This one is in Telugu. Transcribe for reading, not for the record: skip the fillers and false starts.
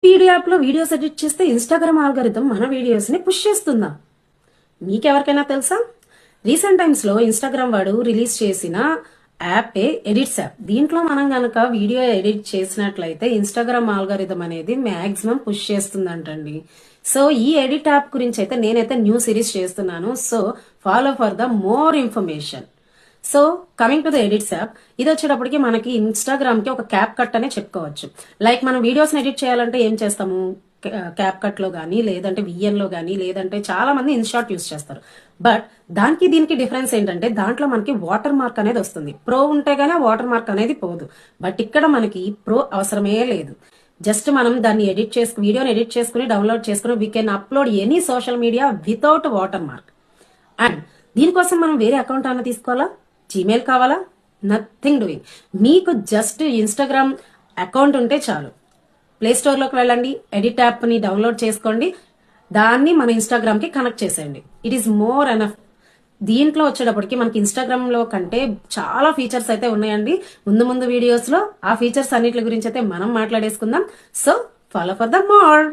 పీడియాప్ లో వీడియోస్ ఎడిట్ చేస్తే ఇన్స్టాగ్రామ్ ఆల్గరిథం మన వీడియోస్ ని పుష్ చేస్తుందా? మీకెవరికైనా తెలుసా? రీసెంట్ టైమ్స్ లో ఇన్స్టాగ్రామ్ వాడు రిలీజ్ చేసిన యాప్ ఎడిట్స్ యాప్. దీంట్లో మనం గనక వీడియో ఎడిట్ చేసినట్లయితే ఇన్స్టాగ్రామ్ ఆల్గరిథం అనేది మాక్సిమం పుష్ చేస్తుందంటండి. సో ఈ ఎడిట్ యాప్ గురించి అయితే నేనైతే న్యూ సిరీస్ చేస్తున్నాను. So follow for the more information. So coming to the edits app, ఇది వచ్చేటప్పటికి మనకి ఇన్స్టాగ్రామ్ కి ఒక క్యాప్ కట్ అనే చెప్పుకోవచ్చు. లైక్ మనం వీడియోస్ ఎడిట్ చేయాలంటే ఏం చేస్తాము? క్యాప్ కట్ లో గానీ, లేదంటే విఎన్ లో గానీ, లేదంటే చాలా మంది ఇన్షాట్ యూస్ చేస్తారు. బట్ దానికి దీనికి డిఫరెన్స్ ఏంటంటే దాంట్లో మనకి వాటర్ మార్క్ అనేది వస్తుంది. ప్రో ఉంటే గానీ వాటర్ మార్క్ అనేది పోదు. బట్ ఇక్కడ మనకి ప్రో అవసరమే లేదు. జస్ట్ మనం దాన్ని వీడియోని ఎడిట్ చేసుకుని డౌన్లోడ్ చేసుకుని we can upload any social media without water mark. And దీనికోసం మనం వేరే అకౌంట్ అన్న తీసుకోవాలా? జీమెయిల్ కావాలా? Nothing doing. మీకు జస్ట్ ఇన్స్టాగ్రామ్ అకౌంట్ ఉంటే చాలు. ప్లే స్టోర్ లోకి వెళ్ళండి, ఎడిట్ యాప్ ని డౌన్లోడ్ చేసుకోండి, దాన్ని మన ఇన్స్టాగ్రామ్ కి కనెక్ట్ చేసేయండి. It is more enough. దీంట్లో వచ్చేటప్పటికి మనకి ఇన్స్టాగ్రామ్ లో కంటే చాలా ఫీచర్స్ అయితే ఉన్నాయండి. ముందు వీడియోస్ లో ఆ ఫీచర్స్ అన్నిటి గురించి అయితే మనం మాట్లాడేసుకుందాం. So follow for the more.